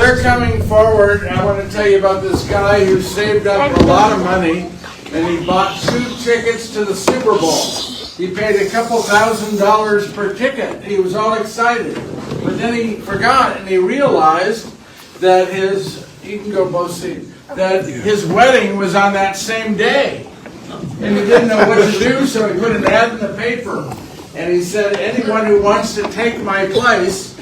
we're coming forward. I want to tell you about this guy who saved up a lot of money, and he bought 2 tickets to the Super Bowl. He paid a couple $1,000s per ticket. He was all excited. But then he forgot, and he realized that you can go both seats, that his wedding was on that same day. And he didn't know what to do, so he put an ad in the paper. And he said, anyone who wants to take my place,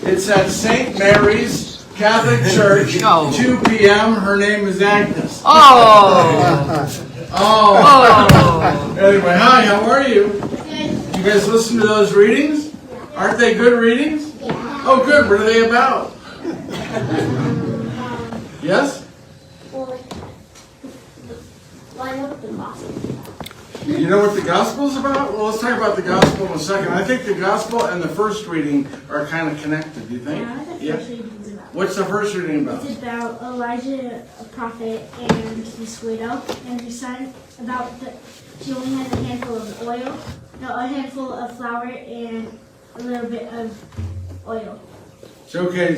it's at St. Mary's Catholic Church, 2 p.m. Her name is Agnes. Anyway, hi, how are you? You guys listen to those readings? Aren't they good readings? Oh, good. What are they about? Yes? You know what the gospel is about? Well, let's talk about the gospel in a second. I think the gospel and the first reading are kind of connected. Do you think? Yeah, I think the first reading is about. What's the first reading about? It's about Elijah, a prophet, and his widow and his son. She only has a handful of a handful of flour and a little bit of oil. So, okay,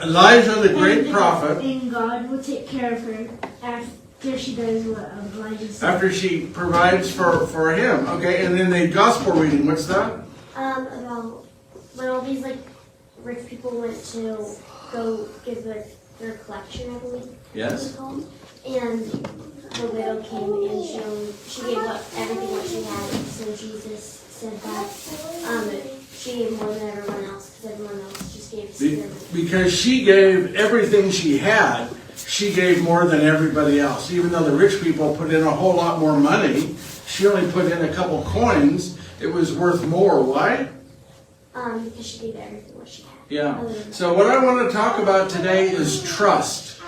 Elijah, the great prophet. And God will take care of her after she does what Elijah said. After she provides for him. Okay, and then the gospel reading, what's that? About when all these rich people went to go give their collection, I believe. Yes. And the widow came and she gave up everything that she had. So Jesus said that she gave more than everyone else because everyone else just gave zero. Because she gave everything she had, she gave more than everybody else. Even though the rich people put in a whole lot more money, she only put in a couple coins. It was worth more. Why? Because she gave everything what she had. Yeah. So what I want to talk about today is trust.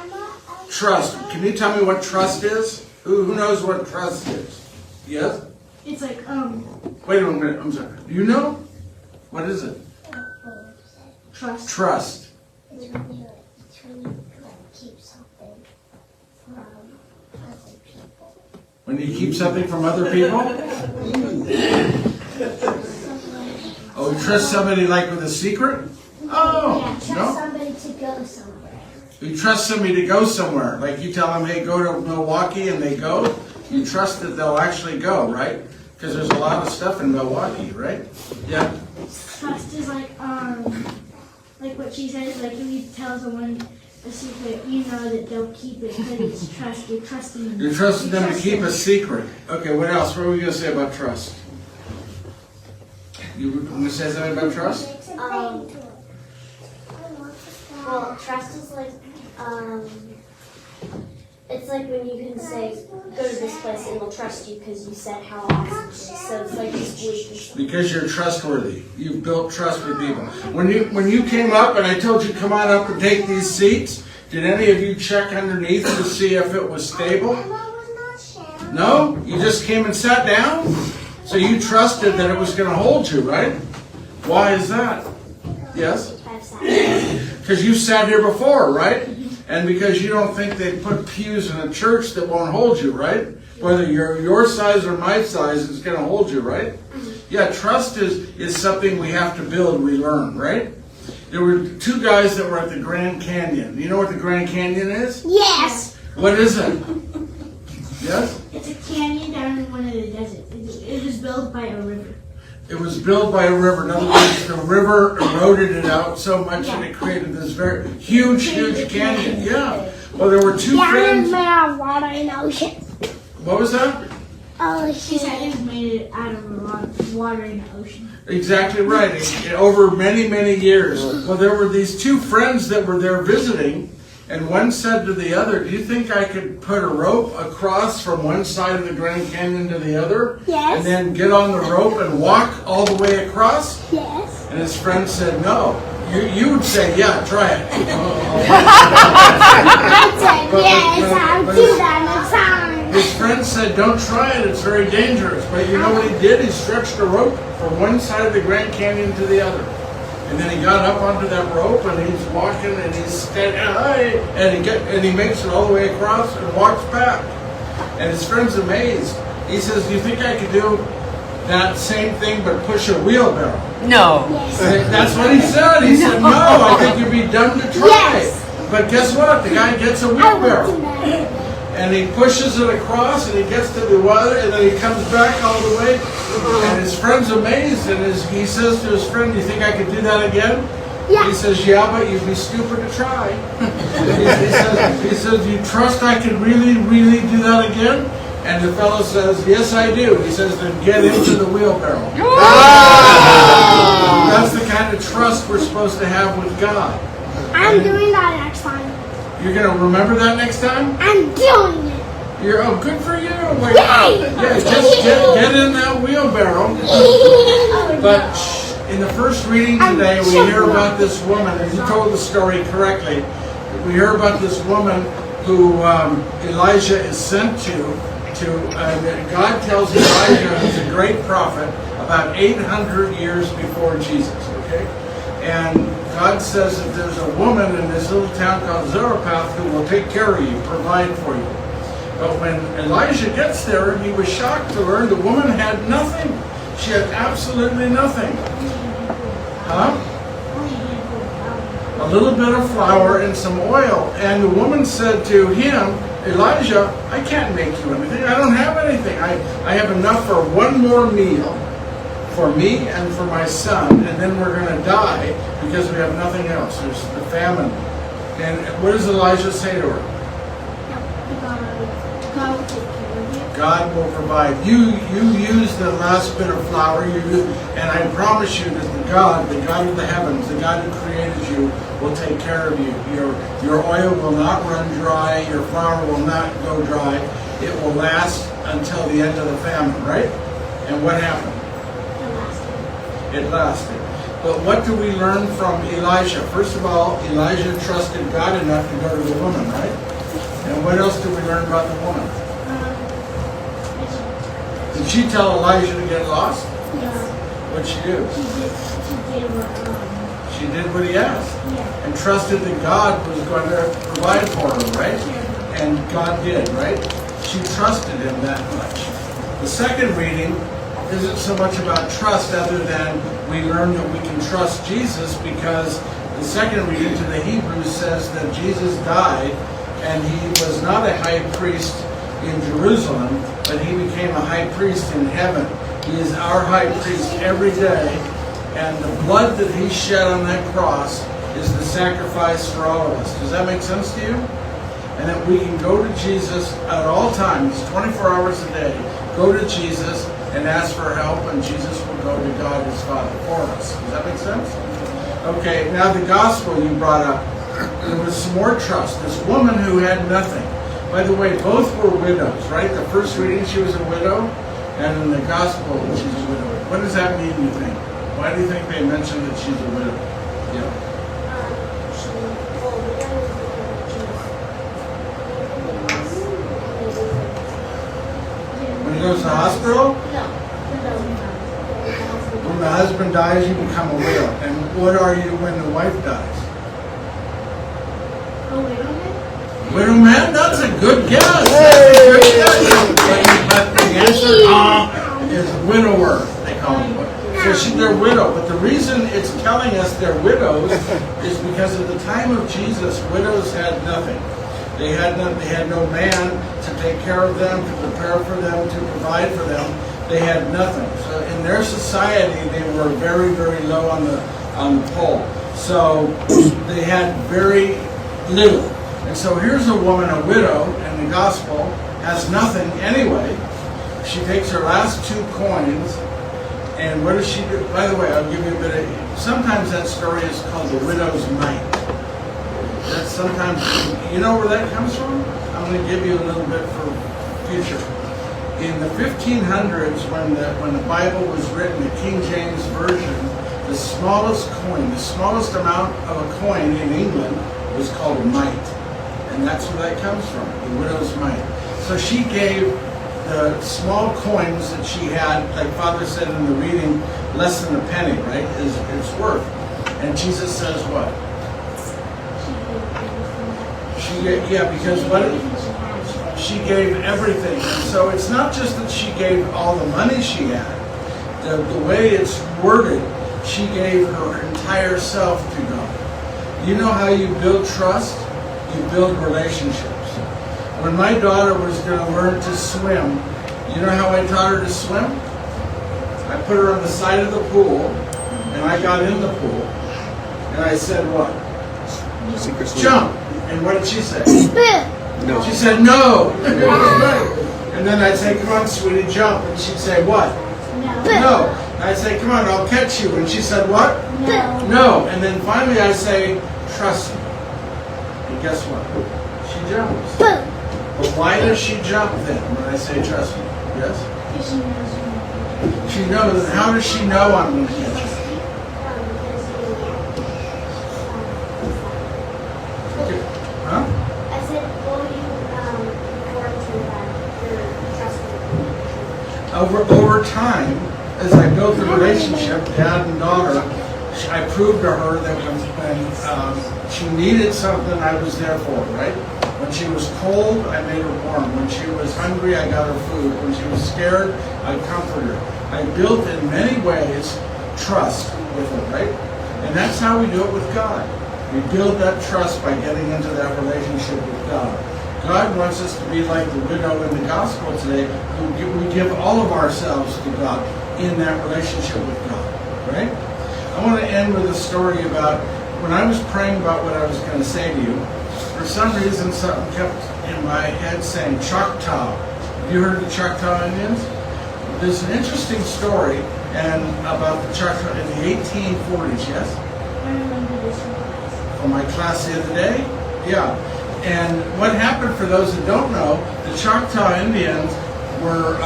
Trust. Can you tell me what trust is? Who knows what trust is? Yes? It's like, Wait a minute. I'm sorry. Do you know? What is it? trust. Trust. It's when you keep something from other people. When you keep something from other people? Oh, you trust somebody with a secret? Oh, Yeah, trust somebody to go somewhere. You trust somebody to go somewhere. Like you tell them, hey, go to Milwaukee, and they go. You trust that they'll actually go, right? Because there's a lot of stuff in Milwaukee, right? Yeah. Trust is like what she says, if you tell someone a secret, you know that they'll keep it because it's trust. You're trusting them. You're trusting them to keep a secret. Okay, what else? What are we going to say about trust? You want to say something about trust? Well, trust is it's like when you can say, go to this place and they'll trust you because you said how awesome it is. So it's like this belief. Because you're trustworthy. You've built trust with people. When you came up and I told you come on up and take these seats, did any of you check underneath to see if it was stable? No? You just came and sat down? So you trusted that it was going to hold you, right? Why is that? Yes? Because you sat here before, right? And because you don't think they put pews in a church that won't hold you, right? Whether you're your size or my size, it's going to hold you, right? Yeah, trust is something we have to build, we learn, right? There were 2 guys that were at the Grand Canyon. Do you know what the Grand Canyon is? Yes! What is it? Yes? It's a canyon down in one of the deserts. It was built by a river. It was built by a river. In other words, the river eroded it out so much that it created this very huge canyon. Yeah. Well, there were 2 friends. Water in the ocean. What was that? She said it was made out of water in the ocean. Exactly right. Over many, many years. Well, there were these 2 friends that were there visiting, and one said to the other, do you think I could put a rope across from one side of the Grand Canyon to the other? Yes. And then get on the rope and walk all the way across? Yes. And his friend said, no. You would say, yeah, try it. I said, yes, I'll do that next time. His friend said, don't try it, it's very dangerous. But you know what he did? He stretched a rope from one side of the Grand Canyon to the other. And then he got up onto that rope and he's walking and he's standing, and he makes it all the way across and walks back. And his friend's amazed. He says, do you think I could do that same thing but push a wheelbarrow? No. Yes. That's what he said. He said, no, I think you'd be dumb to try. Yes. But guess what? The guy gets a I wheelbarrow. went to bed. And he pushes it across, and he gets to the water, and then he comes back all the way. And his friend's amazed, and he says to his friend, "Do you think I could do that again?" Yeah. He says, "Yeah, but you'd be stupid to try." he says, "You trust I could really, really do that again?" And the fellow says, "Yes, I do." He says, "Then get into the wheelbarrow." That's the kind of trust we're supposed to have with God. I'm doing that next time. You're going to remember that next time? I'm doing it. Oh, good for you. Like, Yay! yeah, just get in that wheelbarrow. But in the first reading today, we hear about this woman, and you told the story correctly. We hear about this woman who Elijah is sent to. God tells Elijah, who's a great prophet, about 800 years before Jesus. Okay, and God says that there's a woman in this little town called Zarephath who will take care of you, provide for you. But when Elijah gets there, he was shocked to learn the woman had nothing. She had absolutely nothing. Huh? A little bit of flour and some oil. And the woman said to him, "Elijah, I can't make you anything. I don't have anything. I have enough for one more meal for me and for my son, and then we're going to die because we have nothing else. There's the famine." And what does Elijah say to her? God will take care of you. God will provide. You use the last bit of flour, and I promise you that the God of the heavens, the God who created you, will take care of you. Your oil will not run dry. Your flour will not go dry. It will last until the end of the famine, right? And what happened? It lasted. But what do we learn from Elijah? First of all, Elijah trusted God enough to go to the woman, right? And what else do we learn about the woman? Did she tell Elijah to get lost? Yeah. What'd she do? She did what, She did what he asked. yeah. And trusted that God was going to provide for her, right? And God did, right? She trusted him that much. The second reading isn't so much about trust other than we learn that we can trust Jesus, because the second reading to the Hebrews says that Jesus died and he was not a high priest in Jerusalem, but he became a high priest in heaven. He is our high priest every day, and the blood that he shed on that cross is the sacrifice for all of us. Does that make sense to you? And that we can go to Jesus at all times, 24 hours a day, go to Jesus and ask for help, and Jesus will go to God his Father for us. Does that make sense? Okay, now the gospel you brought up, there was some more trust. This woman who had nothing. By the way, both were widows, right? The first reading she was a widow, and in the gospel she's a widow. What does that mean, you think? Why do you think they mentioned that she's a widow? Yeah. When he goes to the hospital? When the husband dies, you become a widow. And what are you when the wife dies? Widow man? That's a good guess. That's a good guess. But the answer is widower, they call them. So they're widow. But the reason it's telling us they're widows is because at the time of Jesus, widows had nothing. They had no man to take care of them, to prepare for them, to provide for them. They had nothing. So in their society, they were very, very low on the pole. So they had very little. And so here's a woman, a widow, in the gospel, has nothing anyway. She takes her last 2 coins, and what does she do? By the way, I'll give you a bit of, sometimes that story is called the widow's mite. That's sometimes, you know where that comes from? I'm going to give you a little bit for future. In the 1500s, when the Bible was written, the King James Version, the smallest coin, the smallest amount of a coin in England was called a mite. And that's where that comes from, the widow's mite. So she gave the small coins that she had, like Father said in the reading, less than a penny, right, is its worth. And Jesus says what? Because what? She gave everything. And so it's not just that she gave all the money she had. The way it's worded, she gave her entire self to God. You know how you build trust? You build relationships. When my daughter was going to learn to swim, you know how I taught her to swim? I put her on the side of the pool, and I got in the pool, and I said what? Jump. And what did she say? No. She said no. And then I'd say, come on, sweetie, jump. And she'd say what? No. And I'd say, come on, I'll catch you. And she said what? No. No. And then finally I say, trust me. And guess what? She jumps. But why does she jump then when I say trust me? Yes? She knows. How does she know I'm going to catch her? Huh? I said, well, you refer to that, your trustworthy. Over time, as I built the relationship, dad and daughter, I proved to her that when she needed something, I was there for her, right? When she was cold, I made her warm. When she was hungry, I got her food. When she was scared, I comforted her. I built in many ways trust with her, right? And that's how we do it with God. We build that trust by getting into that relationship with God. God wants us to be like the widow in the gospel today, we give all of ourselves to God in that relationship with God, right? I want to end with a story about when I was praying about what I was going to say to you. For some reason, something kept in my head saying Choctaw. Have you heard of the Choctaw Indians? There's an interesting story and about the Choctaw in the 1840s, yes? I remember this one. From my class the other day? Yeah. And what happened, for those that don't know, the Choctaw Indians were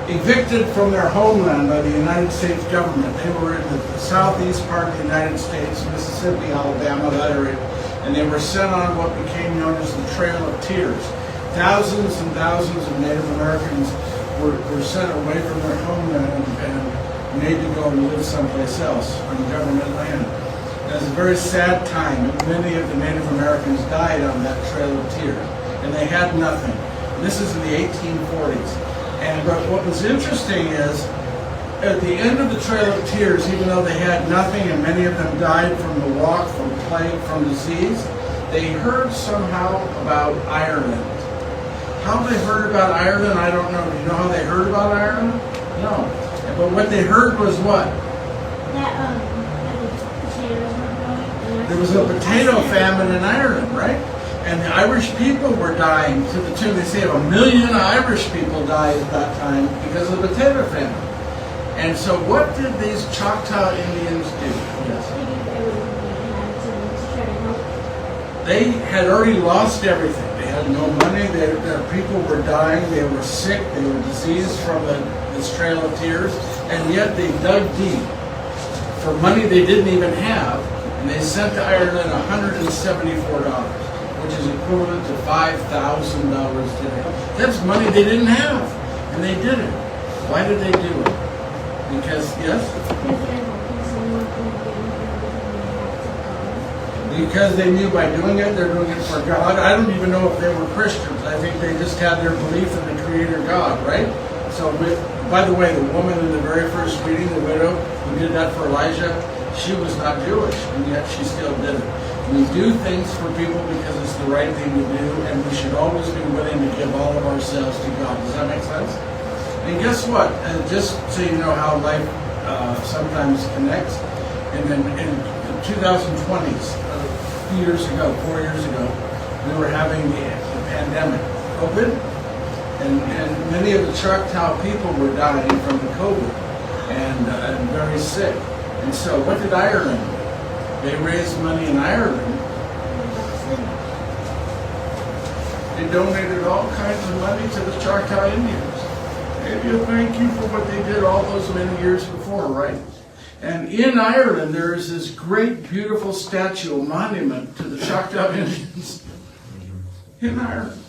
evicted from their homeland by the United States government. They were in the southeast part of the United States, Mississippi, Alabama, that area, and they were sent on what became known as the Trail of Tears. Thousands and thousands of Native Americans were sent away from their homeland and made to go and live someplace else on government land. It was a very sad time, and many of the Native Americans died on that Trail of Tears, and they had nothing. And this is in the 1840s. But what was interesting is, at the end of the Trail of Tears, even though they had nothing, and many of them died from the walk, from plague, from disease, they heard somehow about Ireland. How they heard about Ireland, I don't know. Do you know how they heard about Ireland? No. But what they heard was what? That potatoes were growing. There was a potato famine in Ireland, right? And the Irish people were dying to the tune, they say, of 1 million Irish people died at that time because of the potato famine. And so what did these Choctaw Indians do? Yes. They had already lost everything. They had no money, their people were dying, they were sick, they were diseased from this Trail of Tears, and yet they dug deep for money they didn't even have, and they sent to Ireland $174. Which is equivalent to $5,000 today. That's money they didn't have, and they did it. Why did they do it? Because, yes? Because they knew by doing it, they're doing it for God. I don't even know if they were Christians. I think they just had their belief in the Creator God, right? So, by the way, the woman in the very first reading, the widow who did that for Elijah, she was not Jewish, and yet she still did it. We do things for people because it's the right thing to do, and we should always be willing to give all of ourselves to God. Does that make sense? And guess what? Just so you know how life sometimes connects, and then in the 2020s, a few years ago, 4 years ago, we were having the pandemic, COVID, and many of the Choctaw people were dying from the COVID and very sick. And so what did Ireland do? They raised money in Ireland. They donated all kinds of money to the Choctaw Indians. Maybe a thank you for what they did all those many years before, right? And in Ireland, there is this great, beautiful statue, a monument to the Choctaw Indians in Ireland.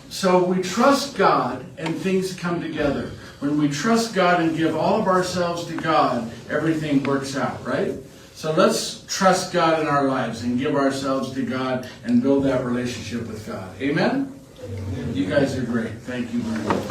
So we trust God and things come together. When we trust God and give all of ourselves to God, everything works out, right? So let's trust God in our lives and give ourselves to God and build that relationship with God. Amen? You guys are great. Thank you very much.